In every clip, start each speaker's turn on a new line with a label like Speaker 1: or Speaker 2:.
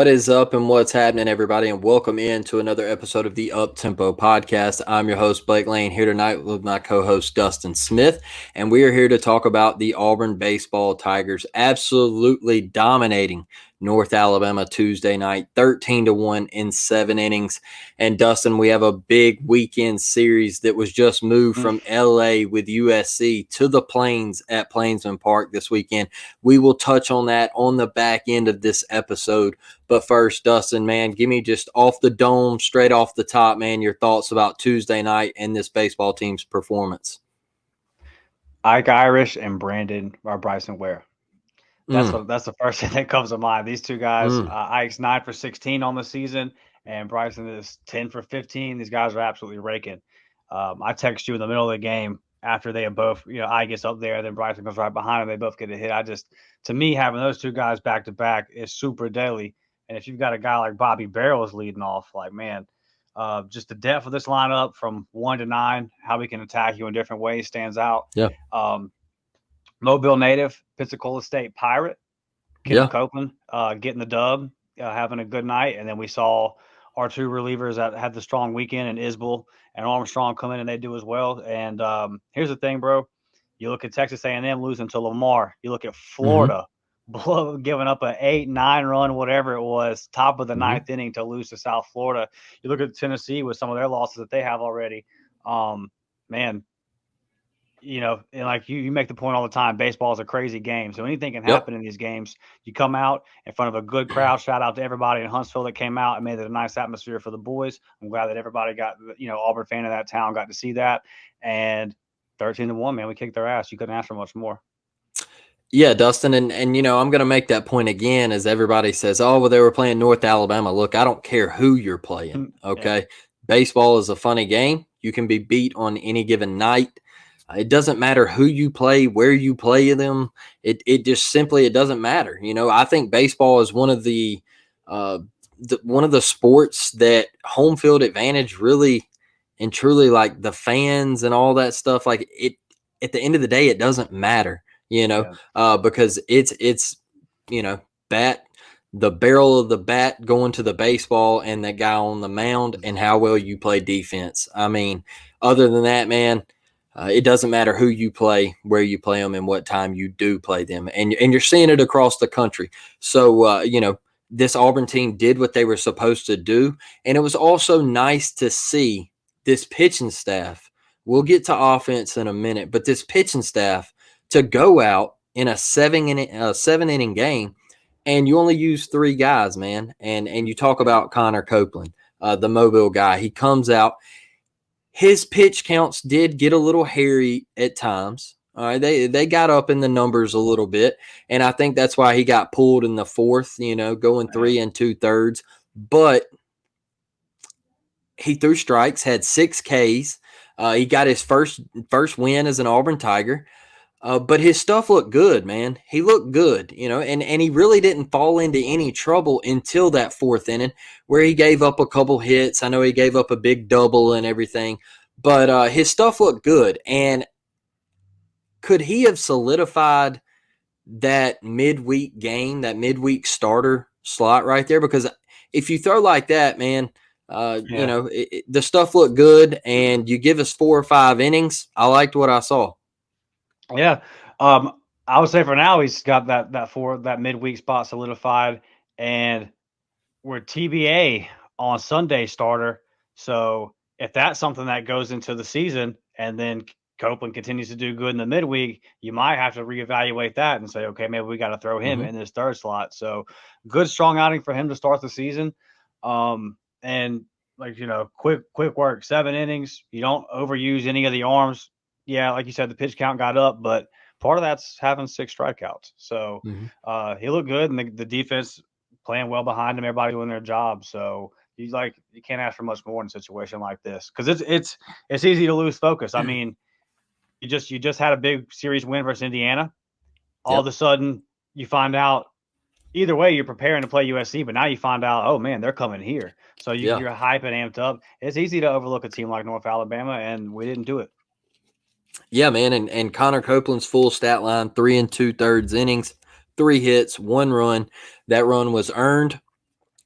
Speaker 1: What is up and what's happening, everybody, and welcome in to another episode of the Up Tempo Podcast. I'm your host, Blake Lane, here tonight with my co-host, Dustin Smith, and we are here to talk about the Auburn baseball Tigers absolutely dominating North Alabama Tuesday night, 13-1 in 7 innings. And Dustin, we have a big weekend series that was just moved from LA with USC to the Plains at Plainsman Park this weekend. We will touch on that on the back end of this episode. But first, Dustin, man, give me just off the dome, straight off the top, man, your thoughts about Tuesday night and this baseball team's performance.
Speaker 2: Ike Irish and Brandon or Bryson Ware. That's the first thing that comes to mind. These two guys, Ike's 9 for 16 on the season, and Bryson is 10 for 15. These guys are absolutely raking. I text you in the middle of the game after they have both, Ike gets up there, then Bryson goes right behind him. They both get a hit. To me, having those two guys back to back is super deadly. And if you've got a guy like Bobby Barrels leading off, just the depth of this lineup from 1 to 9, how we can attack you in different ways stands out.
Speaker 1: Yeah.
Speaker 2: Mobile native, Pensacola State Pirate, Kendall Copeland getting the dub, having a good night. And then we saw our two relievers that had the strong weekend, and Isbell and Armstrong come in, and they do as well. And here's the thing, bro. You look at Texas A&M losing to Lamar. You look at Florida giving up an 8-9 run, whatever it was, top of the ninth inning to lose to South Florida. You look at Tennessee with some of their losses that they have already. Man, and like you make the point all the time, baseball is a crazy game. So anything can happen in these games. You come out in front of a good crowd. Shout out to everybody in Huntsville that came out and made it a nice atmosphere for the boys. I'm glad that everybody got, Auburn fan of that town got to see that. And 13-1, man, we kicked their ass. You couldn't ask for much more.
Speaker 1: Yeah, Dustin, and I'm going to make that point again as everybody says, oh, well, they were playing North Alabama. Look, I don't care who you're playing, okay? Yeah. Baseball is a funny game. You can be beat on any given night. It doesn't matter who you play, where you play them. It just simply, it doesn't matter. I think baseball is one of the sports that home field advantage really and truly, like the fans and all that stuff, like it, at the end of the day, it doesn't matter, because it's the barrel of the bat going to the baseball and that guy on the mound and how well you play defense. I mean, other than that, man, it doesn't matter who you play, where you play them, and what time you do play them. And you're seeing it across the country. So, this Auburn team did what they were supposed to do. And it was also nice to see this pitching staff. We'll get to offense in a minute, but this pitching staff to go out in a 7-inning game, and you only use 3 guys, man. And you talk about Connor Copeland, the Mobile guy. He comes out. His pitch counts did get a little hairy at times. All right, they got up in the numbers a little bit, and I think that's why he got pulled in the 4th, going 3 2/3. But he threw strikes, had 6 Ks. He got his first win as an Auburn Tiger. But his stuff looked good, man. He looked good, and he really didn't fall into any trouble until that 4th inning where he gave up a couple hits. I know he gave up a big double and everything, but his stuff looked good. And could he have solidified that midweek game, that midweek starter slot right there? Because if you throw like that, man, the stuff looked good, and you give us 4 or 5 innings. I liked what I saw.
Speaker 2: Yeah. I would say for now he's got that midweek spot solidified, and we're TBA on Sunday starter. So if that's something that goes into the season and then Copeland continues to do good in the midweek, you might have to reevaluate that and say, okay, maybe we got to throw him in this 3rd slot. So good, strong outing for him to start the season. And quick work, 7 innings. You don't overuse any of the arms. Yeah, like you said, the pitch count got up, but part of that's having 6 strikeouts. So he looked good, and the defense playing well behind him. Everybody doing their job. So you can't ask for much more in a situation like this, because it's easy to lose focus. I mean, you just had a big series win versus Indiana. All of a sudden, you find out. Either way, you're preparing to play USC, but now you find out, oh man, they're coming here. So you're hyped and amped up. It's easy to overlook a team like North Alabama, and we didn't do it.
Speaker 1: Yeah, man, and Connor Copeland's full stat line: 3 2/3 innings, 3 hits, 1 run. That run was earned.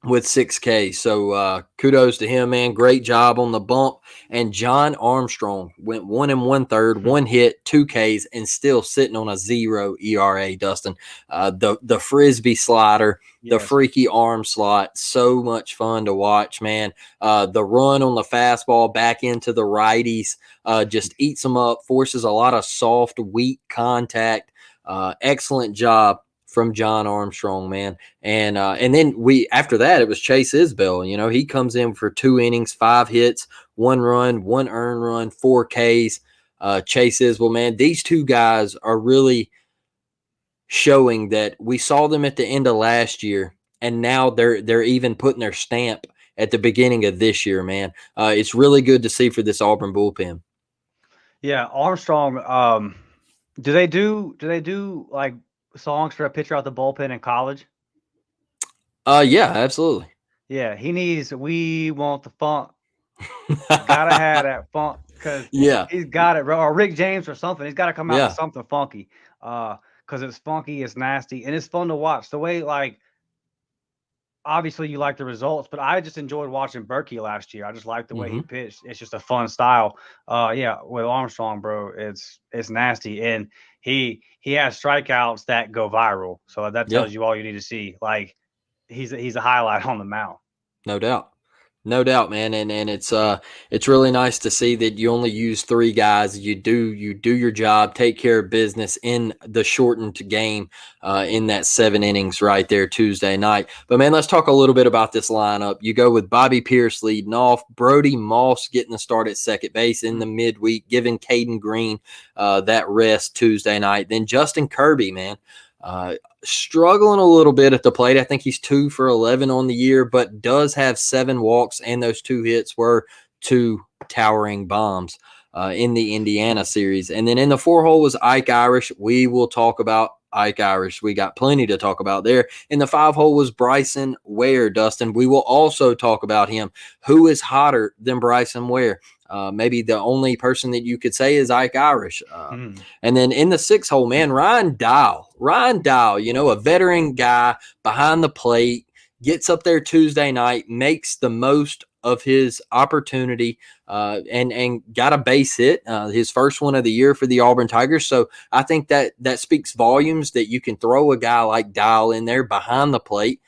Speaker 1: with 6K. So kudos to him, man. Great job on the bump. And John Armstrong went 1 1/3, one hit, 2Ks, and still sitting on a 0 ERA. Dustin, the frisbee slider, the
Speaker 2: Yes.
Speaker 1: freaky arm slot, so much fun to watch, man. The run on the fastball back into the righties just eats them up, forces a lot of soft, weak contact. Excellent job from John Armstrong, man. And then we after that it was Chase Isbell. You know, he comes in for 2 innings, 5 hits, 1 run, 1 earned run, 4Ks. Chase Isbell, man, these two guys are really showing that we saw them at the end of last year, and now they're even putting their stamp at the beginning of this year, man. It's really good to see for this Auburn bullpen.
Speaker 2: Yeah, Armstrong. Do they do like songs for a pitcher out the bullpen in college?
Speaker 1: Yeah, absolutely.
Speaker 2: Yeah, he needs. We want the funk. Gotta have that funk because
Speaker 1: Yeah,
Speaker 2: he's got it, bro. Or Rick James or something. He's got to come out with
Speaker 1: yeah,
Speaker 2: something funky. Because it's funky, it's nasty, and it's fun to watch. The way, like, obviously you like the results, but I just enjoyed watching Berkey last year. I just like the way he
Speaker 1: hmm
Speaker 2: pitched. It's just a fun style. Yeah, with Armstrong, bro, it's nasty, and he has strikeouts that go viral. So that
Speaker 1: yeah.
Speaker 2: tells you all you need to see. Like he's a highlight on the mound.
Speaker 1: No doubt. No doubt, man. And it's really nice to see that you only use three guys. You do your job, take care of business in the shortened game in that 7 innings right there Tuesday night. But man, let's talk a little bit about this lineup. You go with Bobby Pierce leading off, Brody Moss getting the start at second base in the midweek, giving Caden Green that rest Tuesday night. Then Justin Kirby, man. Uh, Struggling a little bit at the plate. I think he's 2 for 11 on the year, but does have 7 walks, and those 2 hits were 2 towering bombs in the Indiana series. And then in the 4 hole was Ike Irish. We will talk about Ike Irish. We got plenty to talk about there. In the 5 hole was Bryson Ware, Dustin. We will also talk about him. Who is hotter than Bryson Ware? Maybe the only person that you could say is Ike Irish.
Speaker 2: Hmm.
Speaker 1: And then in the 6 hole, man, Ryan Dial, you know, a veteran guy behind the plate, gets up there Tuesday night, makes the most of his opportunity, and got a base hit, his first one of the year for the Auburn Tigers. So I think that speaks volumes that you can throw a guy like Dial in there behind the plate,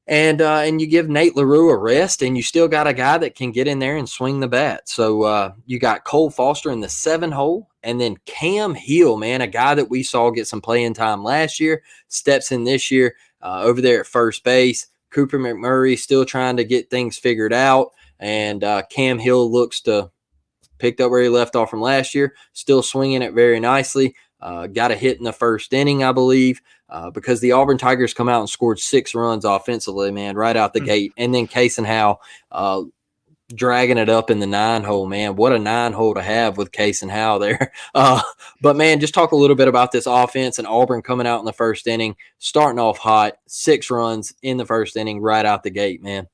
Speaker 1: and you give Nate LaRue a rest, and you still got a guy that can get in there and swing the bat. So you got Cole Foster in the 7 hole, and then Cam Hill, man, a guy that we saw get some playing time last year, steps in this year over there at first base. Cooper McMurray still trying to get things figured out,
Speaker 2: Yeah.
Speaker 1: and Cam Hill looks to picked up where he left off from last year, still swinging it very nicely. Got a hit in the first inning, I believe, because the Auburn Tigers come out and scored 6 runs offensively, man, right out the gate. And then Case and Howe dragging it up in the 9 hole, man. What a 9 hole to have with Case and Howe there. But, man, just talk a little bit about this offense and Auburn coming out in the first inning, starting off hot, 6 runs in the first inning right out the gate, man.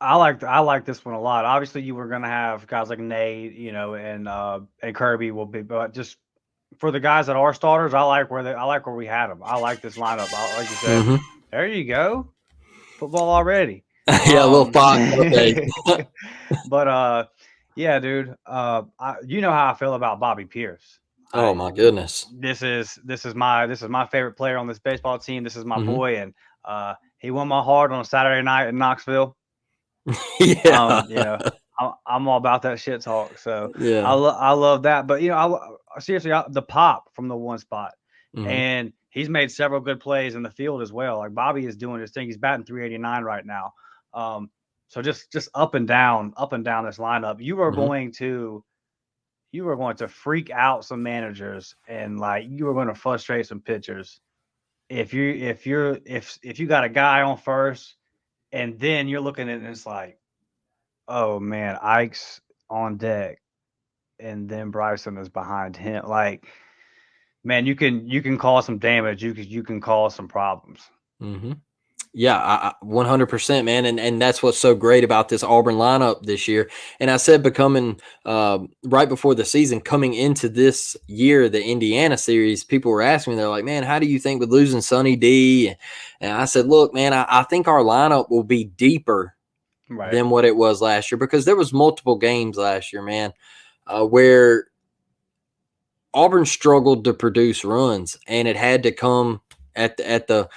Speaker 2: I like this one a lot. Obviously, you were gonna have guys like Nate, and Kirby will be, but just for the guys that are starters, I like where we had them. I like this lineup. Like you said,
Speaker 1: Mm-hmm.
Speaker 2: there you go, football already.
Speaker 1: Yeah, a little
Speaker 2: Um,
Speaker 1: fired up, eh?
Speaker 2: but yeah, dude. You know how I feel about Bobby Pierce.
Speaker 1: Oh,
Speaker 2: I
Speaker 1: my goodness.
Speaker 2: this is my favorite player on this baseball team. This is my
Speaker 1: Mm-hmm.
Speaker 2: boy, and he won my heart on a Saturday night in Knoxville.
Speaker 1: Yeah.
Speaker 2: You know, I'm all about that shit talk. So
Speaker 1: Yeah.
Speaker 2: I love that. But seriously, the pop from the one spot,
Speaker 1: Mhm.
Speaker 2: and he's made several good plays in the field as well. Like Bobby is doing his thing. He's batting 389 right now. So just up and down this lineup.
Speaker 1: Mhm.
Speaker 2: You were going to freak out some managers, and like you were going to frustrate some pitchers if you got a guy on first, and then you're looking at it and it's like, oh man, Ike's on deck, and then Bryson is behind him. Like, man, you can cause some damage. You can cause some problems.
Speaker 1: Mhm. Yeah, 100%, man, and that's what's so great about this Auburn lineup this year. And I said, becoming right before the season, coming into this year, the Indiana series, people were asking me, they're like, "Man, how do you think with losing Sonny D?" And I said, "Look, man, I think our lineup will be deeper
Speaker 2: Right.
Speaker 1: than what it was last year because there was multiple games last year, man, where Auburn struggled to produce runs, and it had to come at the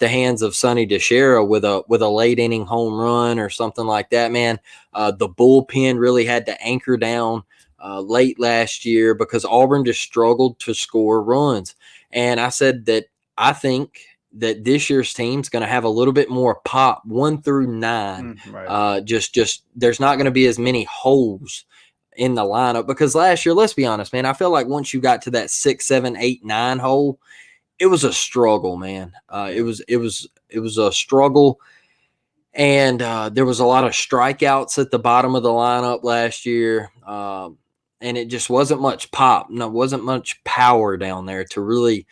Speaker 1: hands of Sonny DeShera with a late inning home run or something like that. Man, the bullpen really had to anchor down late last year because Auburn just struggled to score runs. And I said that I think that this year's team's going to have a little bit more pop, 1 through 9.
Speaker 2: Right.
Speaker 1: Just there's not going to be as many holes in the lineup because last year, let's be honest, man, I feel like once you got to that 6, 7, 8, 9 hole, it was a struggle, man. It
Speaker 2: Yeah.
Speaker 1: was a struggle, and there was a lot of strikeouts at the bottom of the lineup last year, and it just wasn't much pop. No, wasn't much power down there to really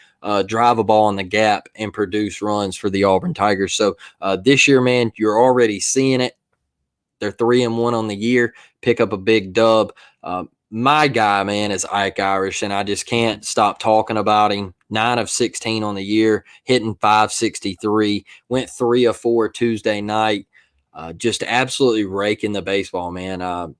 Speaker 1: drive a ball in the gap and produce runs for the Auburn Tigers. So this year, man, you're already seeing it. They're 3-1 on the year. Pick up a big dub. My guy, man, is Ike Irish, and I just can't stop talking about him. 9 of 16 on the year, hitting 563. Went 3 of 4 Tuesday night. Just absolutely raking the baseball, man.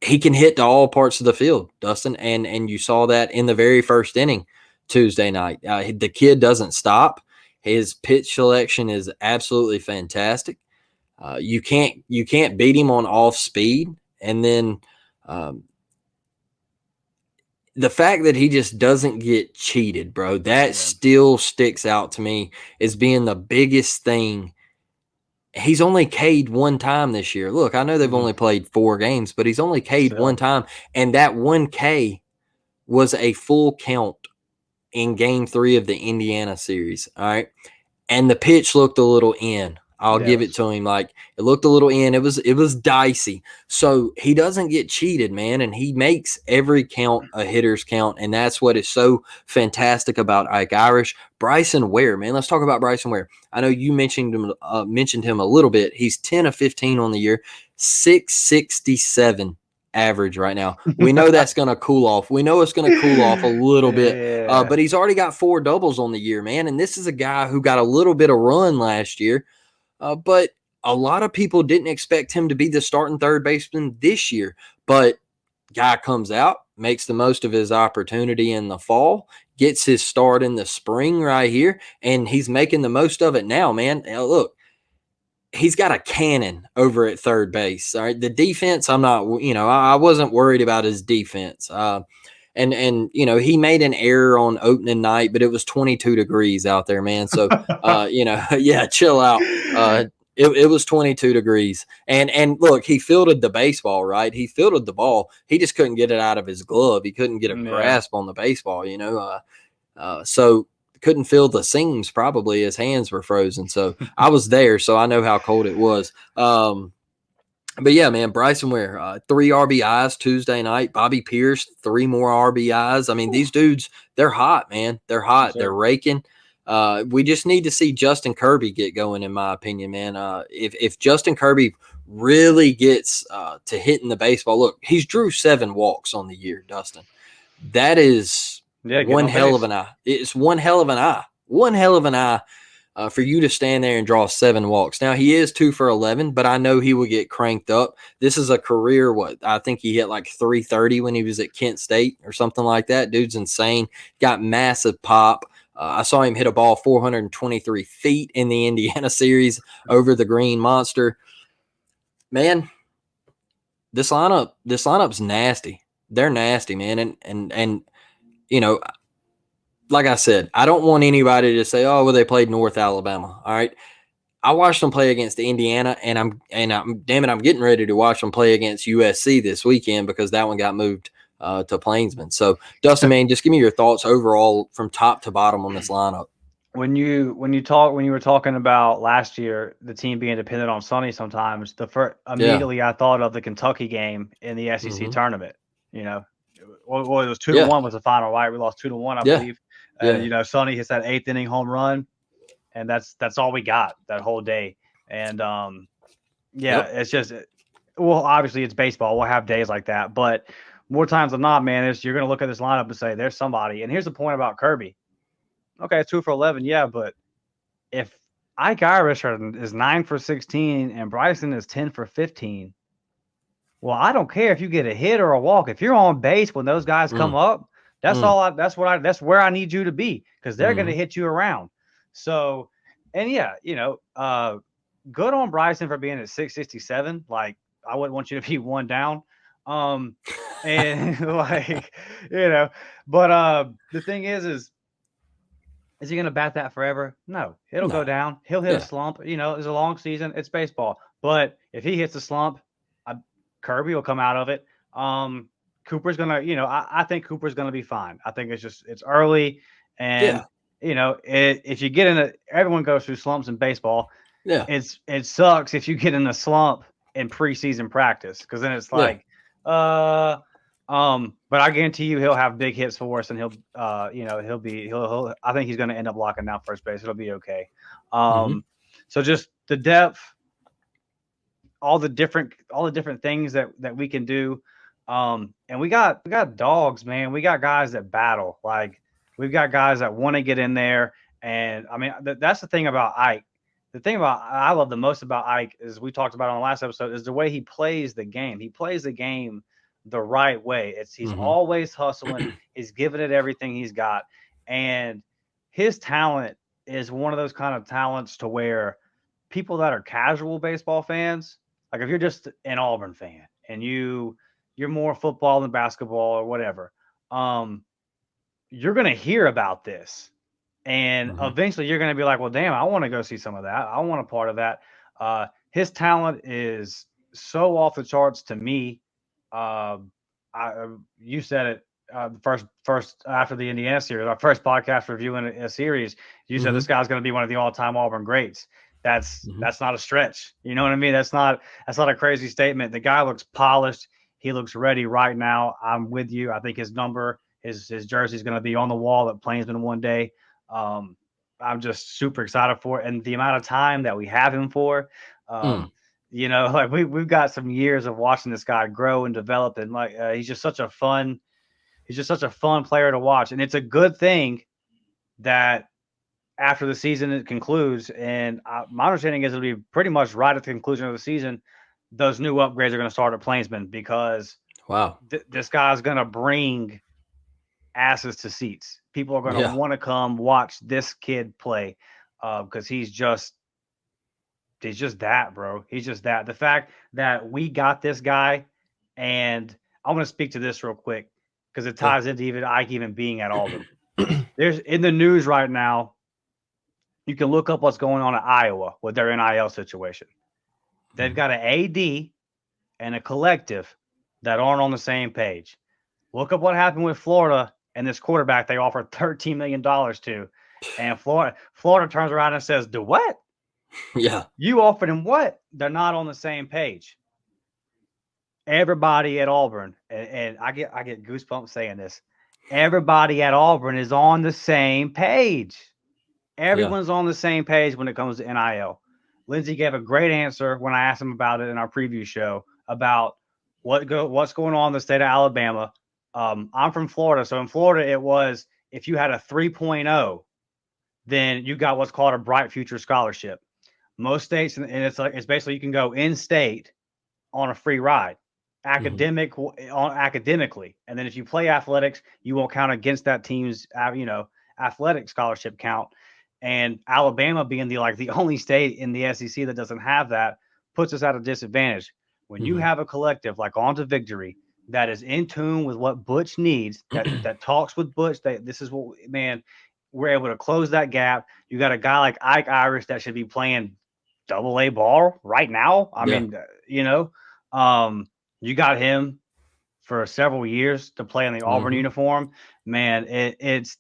Speaker 1: He can hit to all parts of the field, Dustin, and you saw that in the very first inning Tuesday night. The kid doesn't stop. His pitch selection is absolutely fantastic. You can't beat him on off speed, and then um, the fact that he just doesn't get cheated, bro, that
Speaker 2: Yeah.
Speaker 1: still sticks out to me as being the biggest thing. He's only K'd one time this year. Look, I know they've only played 4 games, but he's only K'd one
Speaker 2: Still.
Speaker 1: time, and that 1K was a full count in Game 3 of the Indiana series. All right, and the pitch looked a little in. I'll give it
Speaker 2: Yes.
Speaker 1: to him. Like it looked a little in. It was dicey. So he doesn't get cheated, man, and he makes every count a hitter's count, and that's what is so fantastic about Ike Irish. Bryson Ware, man. Let's talk about Bryson Ware. I know you mentioned him a little bit. He's 10 of 15 on the year, 667 average right now. We know that's going to cool off. We know it's going to cool off a little bit,
Speaker 2: Yeah.
Speaker 1: but he's already got 4 doubles on the year, man. And this is a guy who got a little bit of run last year, but a lot of people didn't expect him to be the starting third baseman this year. But guy comes out, makes the most of his opportunity in the fall, gets his start in the spring right here, and he's making the most of it now, man. Now, look, he's got a cannon over at third base. All right, the defense, I'm not, I wasn't worried about his defense. And he made an error on opening night, but it was 22 degrees out there, man. So yeah, chill out. It was 22 degrees, and look, he fielded the baseball, right? He fielded the ball. He just couldn't get it out of his glove. He couldn't get a
Speaker 2: Yeah.
Speaker 1: grasp on the baseball, so couldn't feel the seams. Probably his hands were frozen. So I was there, so I know how cold it was. But yeah, man, Bryson Ware, 3 RBIs Tuesday night. Bobby Pierce, 3 more RBIs. I mean, these dudes, they're hot, man. They're hot.
Speaker 2: Sure.
Speaker 1: They're raking. We just need to see Justin Kirby get going, in my opinion, man. If Justin Kirby really gets to hitting the baseball, look, he's drew 7 walks on the year, Dustin. That is
Speaker 2: Yeah, getting
Speaker 1: one
Speaker 2: on
Speaker 1: hell of
Speaker 2: base.
Speaker 1: an eye. It's one hell of an eye. One hell of an eye for you to stand there and draw 7 walks. Now, he is 2 for 11, but I know he will get cranked up. This is a career, I think he hit like 330 when he was at Kent State or something like that. Dude's insane. Got massive pop. I saw him hit a ball 423 feet in the Indiana series over the Green Monster. Man, this lineup's nasty. They're nasty, man. And you know, like I said, I don't want anybody to say, "Oh, well, they played North Alabama." All right, I watched them play against Indiana, and I'm damn it, I'm getting ready to watch them play against USC this weekend because that one got moved to Plainsman. So, Dustin, man, just give me your thoughts overall from top to bottom on this lineup.
Speaker 2: When you were talking about last year, the team being dependent on Sonny sometimes, the first
Speaker 1: Yeah.
Speaker 2: immediately I thought of the Kentucky game in the SEC
Speaker 1: Mm-hmm.
Speaker 2: tournament. You know, well, it was two to
Speaker 1: Yeah.
Speaker 2: one was the final, right? We lost 2-1, I
Speaker 1: Yeah.
Speaker 2: believe. And
Speaker 1: Yeah.
Speaker 2: Sonny hits that 8th inning home run, and that's all we got that whole day. And yeah,
Speaker 1: Yep.
Speaker 2: it's just, well, obviously it's baseball. We'll have days like that, but more times than not, man, you're going to look at this lineup and say, there's somebody. And here's the point about Kirby. Okay, it's 2 for 11, yeah, but if Ike Irish is 9 for 16 and Bryson is 10 for 15, well, I don't care if you get a hit or a walk. If you're on base when those guys come
Speaker 1: Mm,
Speaker 2: up, that's
Speaker 1: mm,
Speaker 2: all. That's where I need you to be, because they're going to
Speaker 1: mm.
Speaker 2: hit you around. So, and yeah, good on Bryson for being at 667. Like, I wouldn't want you to be one down. Um, and like, but the thing is he going to bat that forever? No, it'll go
Speaker 1: No.
Speaker 2: down. He'll hit a
Speaker 1: Yeah.
Speaker 2: slump. It's a long season. It's baseball. But if he hits a slump, Kirby will come out of it. Cooper's gonna, I think Cooper's gonna be fine. I think it's early, and
Speaker 1: Yeah.
Speaker 2: if you get in everyone goes through slumps in baseball.
Speaker 1: Yeah.
Speaker 2: It sucks if you get in a slump in preseason practice, because then it's
Speaker 1: Yeah.
Speaker 2: like, but I guarantee you he'll have big hits for us, and he'll I think he's gonna end up locking down first base. It'll be okay.
Speaker 1: Hmm.
Speaker 2: So just the depth, all the different things that we can do. And we got dogs, man. We got guys that battle. Like, we've got guys that want to get in there. And I mean, that's the thing about Ike. The thing about I love the most about Ike is, we talked about on the last episode, is the way he plays the game. He plays the game the right way. He's
Speaker 1: Hmm.
Speaker 2: always hustling. He's giving it everything he's got. And his talent is one of those kind of talents to where people that are casual baseball fans, like if you're just an Auburn fan and you're more football than basketball or whatever, um, you're gonna hear about this, and
Speaker 1: Hmm.
Speaker 2: eventually you're gonna be like, well, damn, I want to go see some of that. I want a part of that. His talent is so off the charts to me. Uh, you said it, first after the Indiana series, our first podcast reviewing a series. You said this
Speaker 1: Hmm.
Speaker 2: guy's going to be one of the all-time Auburn greats. That's
Speaker 1: Hmm.
Speaker 2: that's not a stretch. You know what I mean? That's not a crazy statement. The guy looks polished. He looks ready right now. I'm with you. I think his number, his jersey is going to be on the wall at Plainsman one day. Um, I'm just super excited for it, and the amount of time that we have him for.
Speaker 1: Mm.
Speaker 2: Um, like we've got some years of watching this guy grow and develop, and like he's just such a fun player to watch, and it's a good thing that after the season concludes, and my understanding is it'll be pretty much right at the conclusion of the season, those new upgrades are going to start at Plainsman, because
Speaker 1: Wow.
Speaker 2: this guy's going to bring asses to seats. People are going to
Speaker 1: Yeah.
Speaker 2: want to come watch this kid play, because he's just that, bro. He's just that. The fact that we got this guy, and I want to speak to this real quick because it
Speaker 1: Yeah.
Speaker 2: ties into even Ike even being at Auburn. There's in the news right now. You can look up what's going on in Iowa with their NIL situation. They've
Speaker 1: Mhm.
Speaker 2: got an AD and a collective that aren't on the same page. Look up what happened with Florida and this quarterback they offered $13 million to, and Florida turns around and says, "Do what?
Speaker 1: Yeah.
Speaker 2: You offered him what?" They're not on the same page. Everybody at Auburn, and I get goosebumps saying this. Everybody at Auburn is on the same page.
Speaker 1: Yeah.
Speaker 2: Everyone's on the same page when it comes to NIL. Lindsay gave a great answer when I asked him about it in our preview show about what's going on in the state of Alabama. I'm from Florida, so in Florida it was, if you had a 3.0, then you got what's called a Bright Future Scholarship. Most states, and it's basically you can go in state on a free ride,
Speaker 1: Hmm.
Speaker 2: academically, and then if you play athletics, you won't count against that team's athletic scholarship count. And Alabama being the only state in the SEC that doesn't have that puts us at a disadvantage. When you
Speaker 1: Hmm.
Speaker 2: have a collective like On to Victory that is in tune with what Butch needs, that talks with Butch, that this is what, man, we're able to close that gap. You got a guy like Ike Irish that should be playing double A ball right now. I
Speaker 1: Yeah.
Speaker 2: mean, you got him for several years to play in the Auburn
Speaker 1: Hmm.
Speaker 2: uniform. Man, it's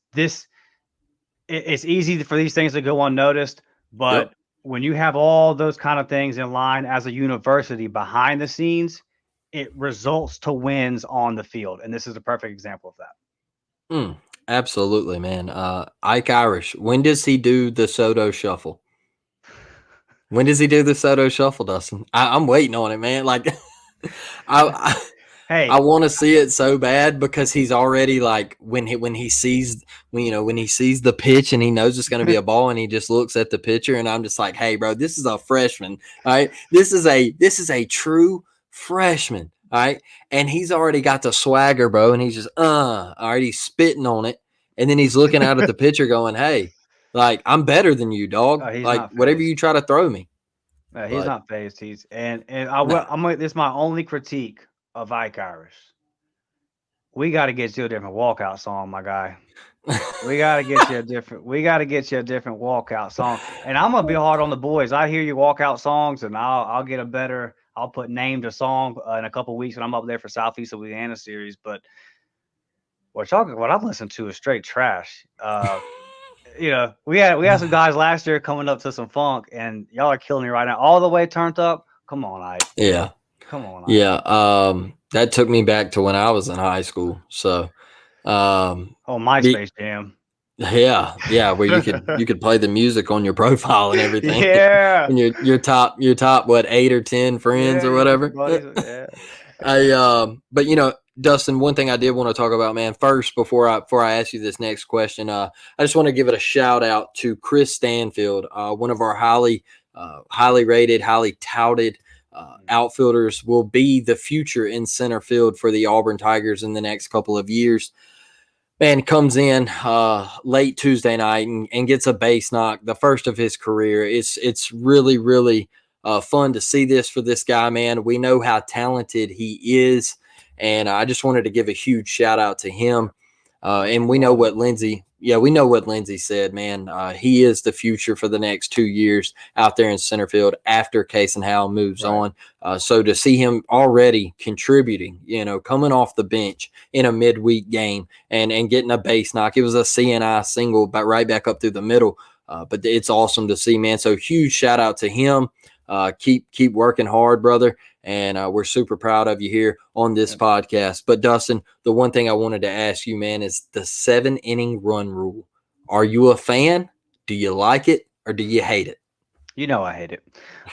Speaker 2: easy for these things to go unnoticed, but
Speaker 1: Yep.
Speaker 2: when you have all those kind of things in line as a university behind the scenes, it results to wins on the field, and this is a perfect example of that.
Speaker 1: Mm. Absolutely, man. Ike Irish. When does he do the Soto Shuffle? When does he do the Soto Shuffle, Dustin? I'm waiting on it, man. Like, I I
Speaker 2: Hey,
Speaker 1: want to see it so bad because he's already like when he sees when he sees the pitch and he knows it's going to be a ball and he just looks at the pitcher and I'm just like, hey, bro, this is a freshman, all right? This is a true freshman, all right? And he's already got the swagger, bro, and he's just already spitting on it, and then he's looking out at the pitcher going, hey, like I'm better than you, dog.
Speaker 2: he's
Speaker 1: Like
Speaker 2: not
Speaker 1: whatever
Speaker 2: phased.
Speaker 1: you try to throw me,
Speaker 2: He's
Speaker 1: but
Speaker 2: not phased. And I will.
Speaker 1: no.
Speaker 2: This is my only critique of Ike Irish. We got to get you a different walkout song, my guy. We got to get you a different. We got to get you a different walkout song. And I'm gonna be hard on the boys. I hear you walkout songs, and I'll get a better. I'll put name to song in a couple weeks when I'm up there for Southeast Louisiana series. But what I've listened to is straight trash. We had some guys last year coming up to some funk, and y'all are killing me right now. All the way turned up. Come on, Ike.
Speaker 1: Yeah.
Speaker 2: Come on, Ike.
Speaker 1: Yeah, that took me back to when I was in high school. So,
Speaker 2: Oh,
Speaker 1: the
Speaker 2: MySpace Jam.
Speaker 1: yeah, where you could play the music on your profile and everything,
Speaker 2: Yeah.
Speaker 1: and your top what 8 or 10 friends
Speaker 2: Yeah,
Speaker 1: or
Speaker 2: you get your
Speaker 1: whatever.
Speaker 2: buddies. Yeah.
Speaker 1: But Dustin, one thing I did want to talk about, man. First, before I ask you this next question, I just want to give it a shout out to Chris Stanfield, one of our highly rated, highly touted outfielders, will be the future in center field for the Auburn Tigers in the next couple of years. Man comes in late Tuesday night and gets a base knock, the first of his career. It's really really fun to see this for this guy, man. We know how talented he is, and I just wanted to give a huge shout out to him. And we know
Speaker 2: Love it.
Speaker 1: what Lindsay, yeah, we know what Lindsay said, man. He is the future for the next 2 years out there in center field after Case and Howell moves
Speaker 2: Right.
Speaker 1: on. So to see him already contributing, coming off the bench in a midweek game and getting a base knock, it was a CNI single, but right back up through the middle. But it's awesome to see, man. So huge shout out to him. Keep working hard, brother. And we're super proud of you here on this podcast. But Dustin, the one thing I wanted to ask you, man, is the 7 inning run rule. Are you a fan? Do you like it or do you hate it?
Speaker 2: You know I hate it.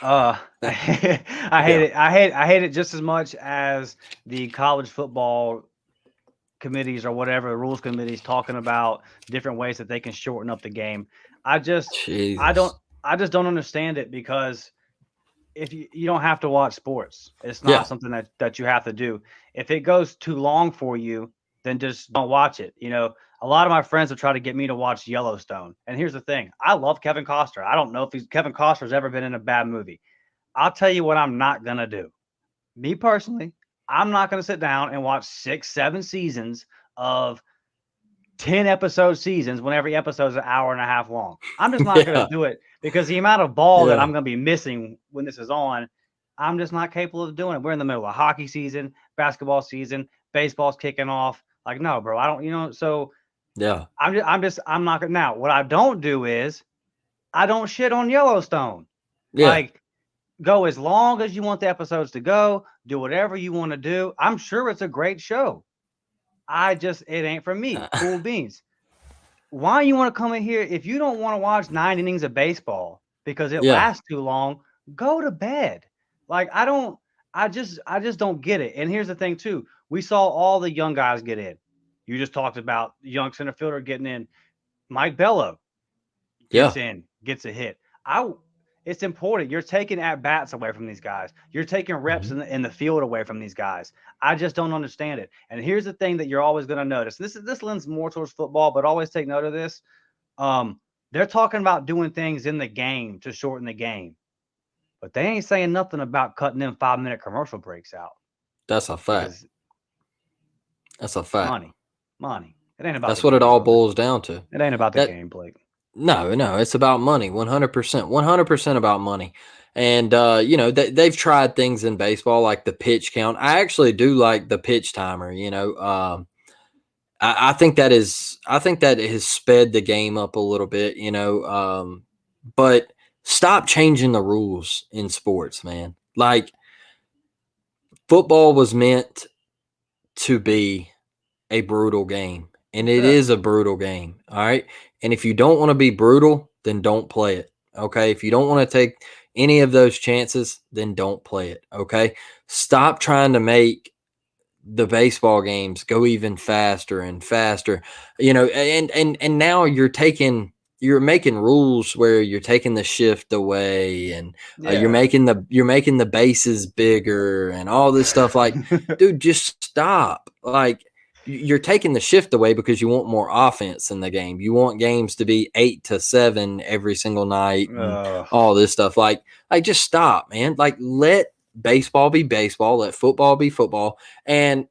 Speaker 2: I hate
Speaker 1: Yeah.
Speaker 2: it. I hate it just as much as the college football committees or whatever the rules committees talking about different ways that they can shorten up the game. I just I
Speaker 1: Jesus.
Speaker 2: don't I just don't understand it because if you don't have to watch sports. It's not
Speaker 1: Yeah.
Speaker 2: something that you have to do. If it goes too long for you, then just don't watch it. A lot of my friends have tried to get me to watch Yellowstone. And here's the thing. I love Kevin Costner. I don't know if Kevin Costner's ever been in a bad movie. I'll tell you what I'm not going to do. Me personally, I'm not going to sit down and watch 6, 7 seasons of 10 episode seasons when every episode is an hour and a half long. I'm just not going to
Speaker 1: Yeah.
Speaker 2: do it because the amount of ball that
Speaker 1: Yeah.
Speaker 2: I'm going to be missing when this is on, I'm just not capable of doing it. We're in the middle of hockey season, basketball season, baseball's kicking off. Like, no, bro, I don't, so
Speaker 1: Yeah.
Speaker 2: I'm not going to. Now, what I don't do is I don't shit on Yellowstone.
Speaker 1: Yeah.
Speaker 2: Like, go as long as you want the episodes to go, do whatever you want to do. I'm sure it's a great show. It ain't for me. Cool beans. Why you want to come in here if you don't want to watch 9 innings of baseball because it
Speaker 1: Yeah.
Speaker 2: lasts too long? Go to bed. Like I just don't get it. And here's the thing too: we saw all the young guys get in. You just talked about the young center fielder getting in. Mike Bello gets
Speaker 1: Yeah.
Speaker 2: in, gets a hit. It's important. You're taking at bats away from these guys. You're taking reps
Speaker 1: Mhm.
Speaker 2: in the field away from these guys. I just don't understand it. And here's the thing that you're always going to notice. This lends more towards football, but always take note of this. They're talking about doing things in the game to shorten the game, but they ain't saying nothing about cutting them 5-minute commercial breaks out
Speaker 1: That's a fact.
Speaker 2: because
Speaker 1: That's a fact.
Speaker 2: money, money. It ain't about the
Speaker 1: That's what it
Speaker 2: game,
Speaker 1: all
Speaker 2: brother.
Speaker 1: boils down to.
Speaker 2: It ain't about the
Speaker 1: That
Speaker 2: game, Blake.
Speaker 1: No, it's about money. 100%. 100% about money. And they've tried things in baseball like the pitch count. I actually do like the pitch timer. I think that has sped the game up a little bit. But stop changing the rules in sports, man. Like football was meant to be a brutal game. and it is a brutal game. All right. And if you don't want to be brutal, then don't play it. Okay. If you don't want to take any of those chances, then don't play it. Okay. Stop trying to make the baseball games go even faster and faster, and now you're making rules where you're taking the shift away, and you're making the bases bigger and all this stuff. Like, dude, just stop. Like, you're taking the shift away because you want more offense in the game. You want games to be 8-7 every single night and all this stuff. Like just stop, man. Like, let baseball be baseball, let football be football, and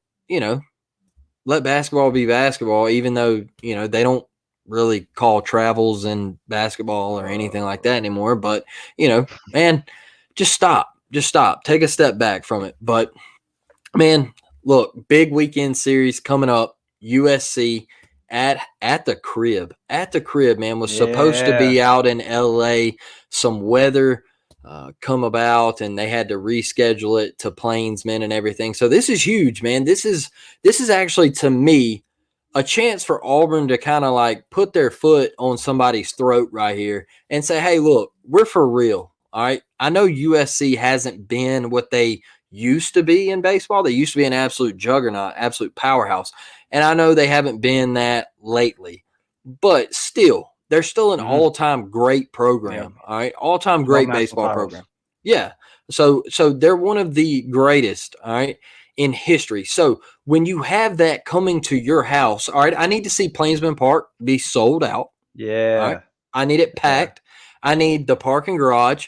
Speaker 1: let basketball be basketball, even though they don't really call travels in basketball or anything like that anymore. But man, just stop, take a step back from it. But man, look, big weekend series coming up. USC at the crib. Man, was supposed to be out in LA. Some weather come about, and they had to reschedule it to Plainsman and everything. So this is huge, man. This is actually, to me, a chance for Auburn to kind of like put their foot on somebody's throat right here and say, hey, look, we're for real. All right. I know USC hasn't been what they used to be in baseball. They used to be an absolute juggernaut, absolute powerhouse. And I know they haven't been that lately, but still, they're still an all-time great program. All right. All-time great baseball program. Yeah. So they're one of the greatest, all right, in history. So when you have that coming to your house, all right, I need to see Plainsman Park be sold out.
Speaker 2: Yeah.
Speaker 1: All right. I need it packed. I need the parking garage,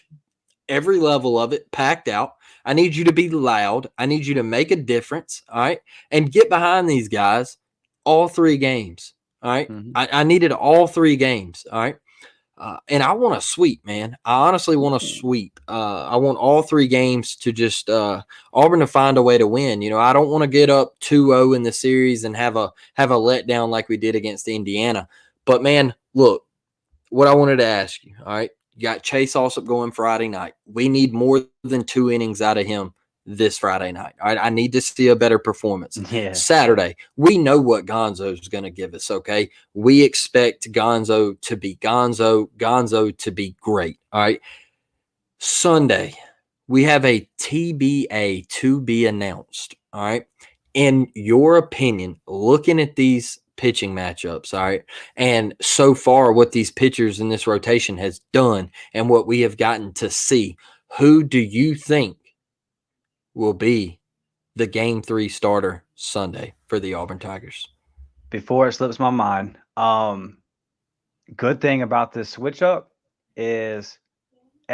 Speaker 1: every level of it packed out. I need you to be loud. I need you to make a difference. All right. And get behind these guys all 3 games. All right. I needed all 3 games. All right. And I want a sweep, man. I honestly want a sweep. I want all 3 games to just Auburn to find a way to win. I don't want to get up 2-0 in the series and have a letdown like we did against Indiana. But man, look, what I wanted to ask you. All right, you got Chase Allsup going Friday night. We need more than 2 innings out of him this Friday night. All right, I need to see a better performance. Saturday, we know what Gonzo is going to give us. Okay, we expect Gonzo to be Gonzo to be great. All right, Sunday, we have a TBA to be announced. All right, in your opinion, looking at these pitching matchups, all right, and so far what these pitchers in this rotation has done and what we have gotten to see, who do you think will be the Game 3 starter Sunday for the Auburn Tigers?
Speaker 2: Before it slips my mind, good thing about this switch up is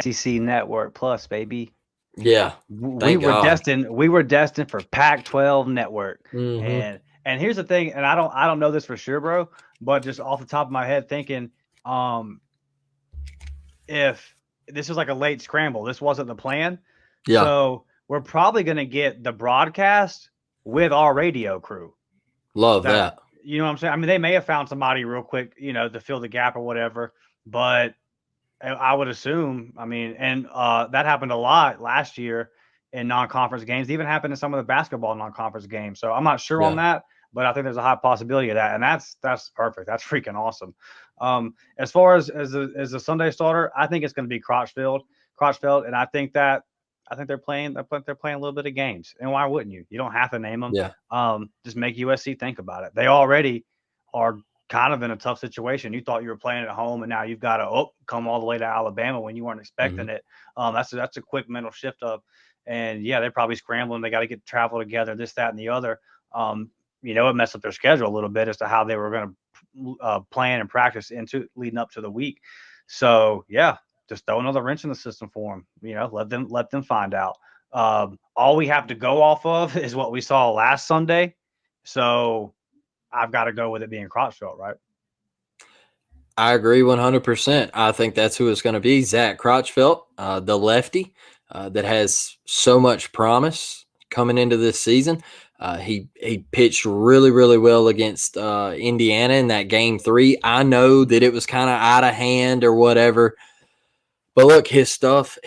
Speaker 2: SEC Network Plus, baby.
Speaker 1: Yeah,
Speaker 2: we were destined for Pac-12 Network. And here's the thing, and I don't know this for sure, bro, but just off the top of my head thinking, if this was like a late scramble, this wasn't the plan.
Speaker 1: Yeah.
Speaker 2: So we're probably going to get the broadcast with our radio crew.
Speaker 1: Love that.
Speaker 2: You know what I'm saying? I mean, they may have found somebody real quick, to fill the gap or whatever, but I would assume, and that happened a lot last year in non-conference games. It even happened in some of the basketball non-conference games. So I'm not sure on that, but I think there's a high possibility of that. And that's perfect. That's freaking awesome. As far as a Sunday starter, I think it's going to be Crotchfield. And I think they're playing a little bit of games. And why wouldn't you? You don't have to name them.
Speaker 1: Yeah.
Speaker 2: Just make USC think about it. They already are kind of in a tough situation. You thought you were playing at home, and now you've got to come all the way to Alabama when you weren't expecting it. That's a quick mental shift up. And yeah, they're probably scrambling. They got to get travel together, this, that, and the other. It messed up their schedule a little bit as to how they were going to plan and practice leading up to the week. So yeah, just throw another wrench in the system for them. Let them find out. All we have to go off of is what we saw last Sunday. So I've got to go with it being Crotchfield, right?
Speaker 1: I agree 100%. I think that's who it's going to be. Zach Crotchfield, the lefty that has so much promise coming into this season. He pitched really, really well against Indiana in that Game 3. I know that it was kind of out of hand or whatever, but look, his stuff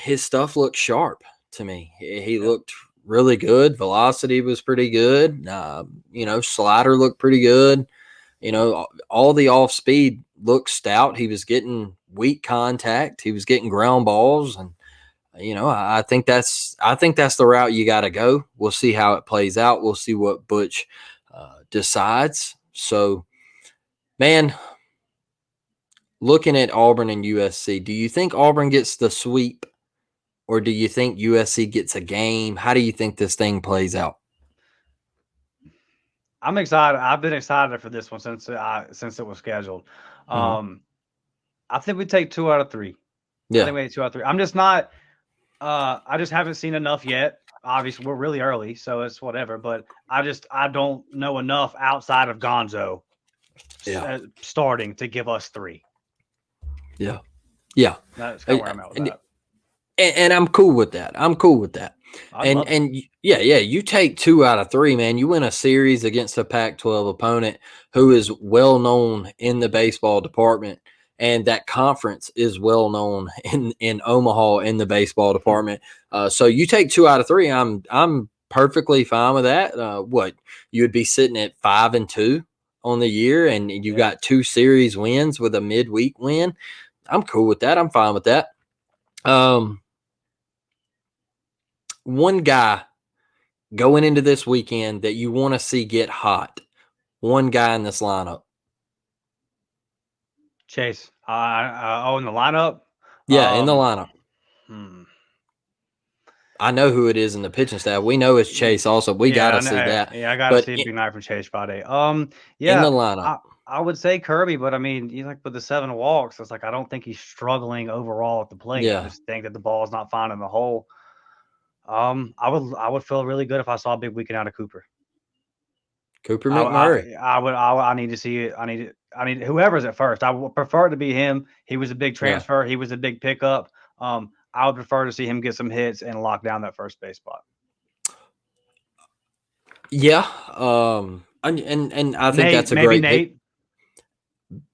Speaker 1: looked sharp to me. He looked really good. Velocity was pretty good. Slider looked pretty good. All the off speed looked stout. He was getting weak contact. He was getting ground balls, and I think that's the route you got to go. We'll see how it plays out. We'll see what Butch decides. So, man, looking at Auburn and USC, do you think Auburn gets the sweep, or do you think USC gets a game? How do you think this thing plays out?
Speaker 2: I'm excited. I've been excited for this one since it was scheduled.
Speaker 1: Mm-hmm.
Speaker 2: I think we take 2 out of 3. I think
Speaker 1: Yeah,
Speaker 2: we take 2 out of 3. I'm just not. I just haven't seen enough yet. Obviously, we're really early, so it's whatever. But I don't know enough outside of Gonzo
Speaker 1: yeah,
Speaker 2: starting to give us 3.
Speaker 1: yeah, yeah.
Speaker 2: That's kind of
Speaker 1: And,
Speaker 2: where I'm at with
Speaker 1: and
Speaker 2: that.
Speaker 1: and I'm cool with that. I'm cool with that.
Speaker 2: I'd
Speaker 1: And
Speaker 2: love it.
Speaker 1: and yeah, you take 2 out of 3, man. You win a series against a Pac-12 opponent who is well known in the baseball department, and that conference is well known in Omaha in the baseball department. So you take 2 out of 3. I'm perfectly fine with that. What you would be sitting at 5-2 on the year, and you
Speaker 2: Yeah.
Speaker 1: got 2 series wins with a midweek win. I'm cool with that. I'm fine with that. One guy going into this weekend that you want to see get hot. One guy in this lineup.
Speaker 2: Chase. In the lineup.
Speaker 1: Yeah, in the lineup.
Speaker 2: Hmm.
Speaker 1: I know who it is in the pitching staff. We know it's Chase also. We got
Speaker 2: Yeah,
Speaker 1: to see that.
Speaker 2: yeah, I got to
Speaker 1: But
Speaker 2: see a big night from Chase Friday.
Speaker 1: in the
Speaker 2: Yeah,
Speaker 1: lineup.
Speaker 2: I would say Kirby, but I mean, you like with the 7 walks, it's like I don't think he's struggling overall at the plate. I
Speaker 1: Yeah.
Speaker 2: just think that the ball is not finding the hole. I would feel really good if I saw a big weekend out of Cooper.
Speaker 1: Cooper McMurray.
Speaker 2: I need to see it. I need whoever's at first. I would prefer it to be him. He was a big
Speaker 1: Yeah.
Speaker 2: transfer. He was a big pickup. I would prefer to see him get some hits and lock down that first base spot.
Speaker 1: Yeah. And I think
Speaker 2: Nate,
Speaker 1: that's a
Speaker 2: maybe
Speaker 1: great pick.
Speaker 2: Nate.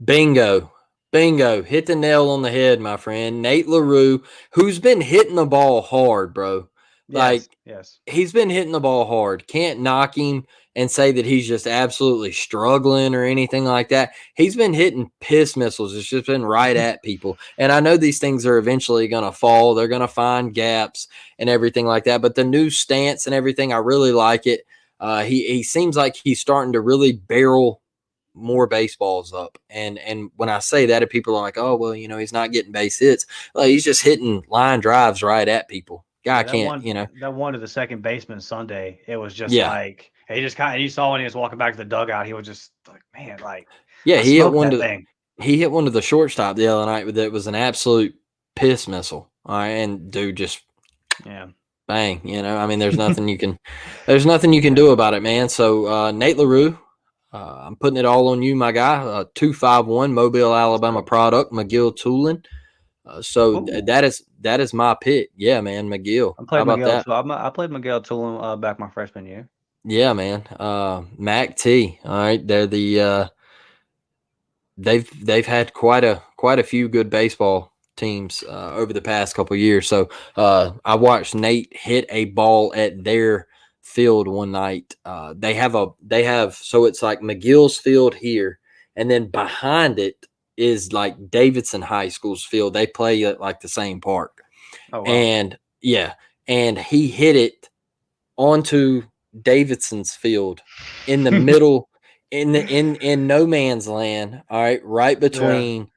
Speaker 1: Bingo. Bingo. Hit the nail on the head, my friend. Nate LaRue, who's been hitting the ball hard, bro.
Speaker 2: Yes,
Speaker 1: Like,
Speaker 2: yes.
Speaker 1: he's been hitting the ball hard. Can't knock him and say that he's just absolutely struggling or anything like that. He's been hitting piss missiles. It's just been right at people. And I know these things are eventually going to fall. They're going to find gaps and everything like that. But the new stance and everything, I really like it. He seems like he's starting to really barrel more baseballs up. And when I say that, people are like, oh, well, he's not getting base hits. Well, he's just hitting line drives right at people. Guy
Speaker 2: Yeah,
Speaker 1: can't.
Speaker 2: that one to the second baseman Sunday, it was just
Speaker 1: Yeah.
Speaker 2: like he just kind of you saw when he was walking back to the dugout, he was just like, man, like
Speaker 1: Yeah,
Speaker 2: I smoked that thing.
Speaker 1: he hit one to the shortstop the other night that was an absolute piss missile. All right, and dude just
Speaker 2: Yeah.
Speaker 1: bang. I mean, there's nothing you can do about it, man. So Nate LaRue, I'm putting it all on you, my guy. 251 Mobile,
Speaker 2: Yes,
Speaker 1: Alabama
Speaker 2: sir.
Speaker 1: product, McGill Tooling. So
Speaker 2: Ooh.
Speaker 1: that is my pick. Yeah, man, McGill.
Speaker 2: I
Speaker 1: How
Speaker 2: played
Speaker 1: about
Speaker 2: Miguel
Speaker 1: that?
Speaker 2: too. I played Miguel Tulum back my freshman year.
Speaker 1: Yeah, man. Mac T. All right, they're the they've had quite a few good baseball teams over the past couple of years. So I watched Nate hit a ball at their field one night. They have so it's like McGill's field here, and then behind it is like Davidson High School's field. They play at like the same park,
Speaker 2: Oh wow.
Speaker 1: and yeah, and he hit it onto Davidson's field in the middle in no man's land, all right, right
Speaker 2: Yeah.
Speaker 1: between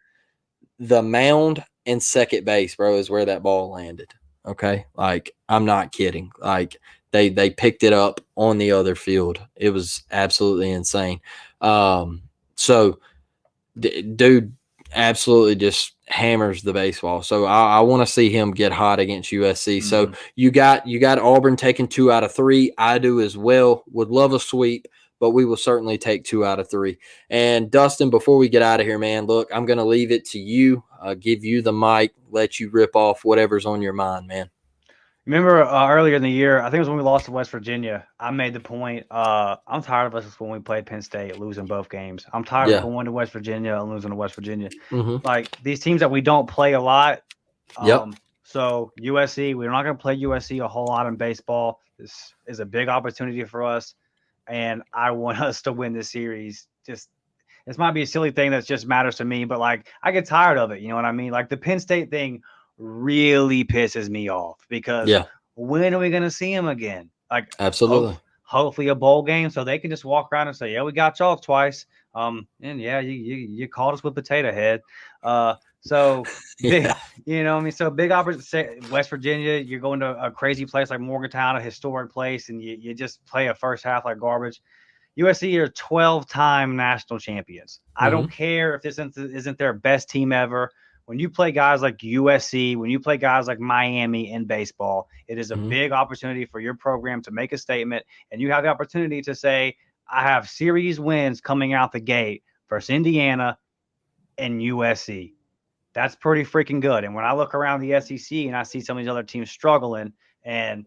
Speaker 1: the mound and second base, bro, is where that ball landed. Okay? Like, I'm not kidding. Like, they picked it up on the other field. It was absolutely insane. So dude absolutely just hammers the baseball. So I want to see him get hot against USC. So
Speaker 2: Mhm.
Speaker 1: you got Auburn taking 2 out of 3. I do as well. Would love a sweep, but we will certainly take 2 out of 3. And Dustin, before we get out of here, man, look, I'm going to leave it to you. Give you the mic, let you rip off whatever's on your mind, man.
Speaker 2: Remember earlier in the year, I think it was when we lost to West Virginia. I made the point. I'm tired of us when we played Penn State losing both games. I'm tired of
Speaker 1: Yeah.
Speaker 2: going to West Virginia and losing to West Virginia.
Speaker 1: Mm-hmm.
Speaker 2: Like these teams that we don't play a lot.
Speaker 1: Yep.
Speaker 2: So USC, we're not going to play USC a whole lot in baseball. This is a big opportunity for us, and I want us to win this series. Just this might be a silly thing that just matters to me, but like I get tired of it. You know what I mean? Like the Penn State thing really pisses me off because
Speaker 1: Yeah,
Speaker 2: when are we going to see them again? Like
Speaker 1: absolutely.
Speaker 2: hopefully a bowl game so they can just walk around and say, yeah, we got y'all twice. And yeah, you called us with potato head. So big,
Speaker 1: Yeah.
Speaker 2: you know what I mean? So big opportunity, West Virginia, you're going to a crazy place like Morgantown, a historic place, and you just play a first half like garbage. USC are 12-time national champions. I don't care if this isn't their best team ever. When you play guys like USC, when you play guys like Miami in baseball, it is a big opportunity for your program to make a statement, and you have the opportunity to say, I have series wins coming out the gate versus Indiana and USC. That's pretty freaking good. And when I look around the SEC and I see some of these other teams struggling, and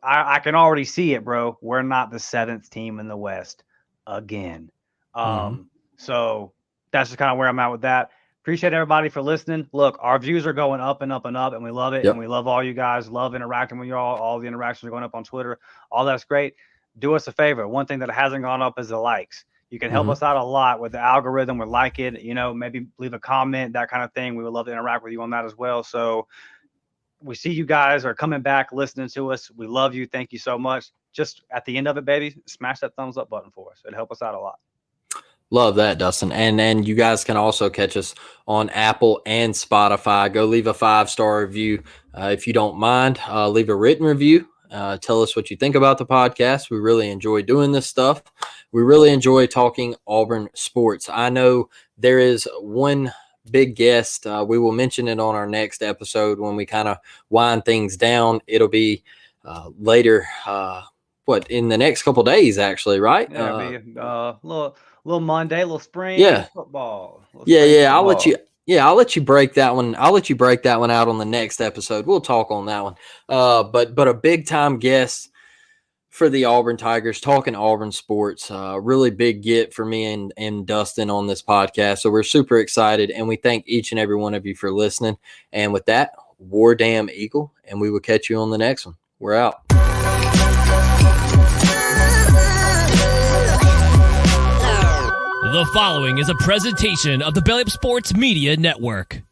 Speaker 2: I can already see it, bro. We're not the 7th team in the West again. So that's just kind of where I'm at with that. Appreciate everybody for listening. Look, our views are going up and up and up, and we love it.
Speaker 1: Yep.
Speaker 2: And we love all you guys. Love interacting with you all. All the interactions are going up on Twitter. All that's great. Do us a favor. One thing that hasn't gone up is the likes. You can help us out a lot with the algorithm. We like it. You know, maybe leave a comment, that kind of thing. We would love to interact with you on that as well. So we see you guys are coming back, listening to us. We love you. Thank you so much. Just at the end of it, baby, smash that thumbs up button for us. It'd help us out a lot.
Speaker 1: Love that, Dustin. And you guys can also catch us on Apple and Spotify. Go leave a 5-star review. If you don't mind, leave a written review. Tell us what you think about the podcast. We really enjoy doing this stuff. We really enjoy talking Auburn sports. I know there is one big guest. We will mention it on our next episode when we kind of wind things down. It'll be later, in the next couple days, actually, right?
Speaker 2: Yeah, it'll be little Monday, little spring football.
Speaker 1: I'll let you. Yeah, I'll let you break that one. I'll let you break that one out on the next episode. We'll talk on that one. But a big time guest for the Auburn Tigers, talking Auburn sports. Really big get for me and Dustin on this podcast. So we're super excited, and we thank each and every one of you for listening. And with that, War Damn Eagle, and we will catch you on the next one. We're out.
Speaker 3: The following is a presentation of the Belly Up Sports Media Network.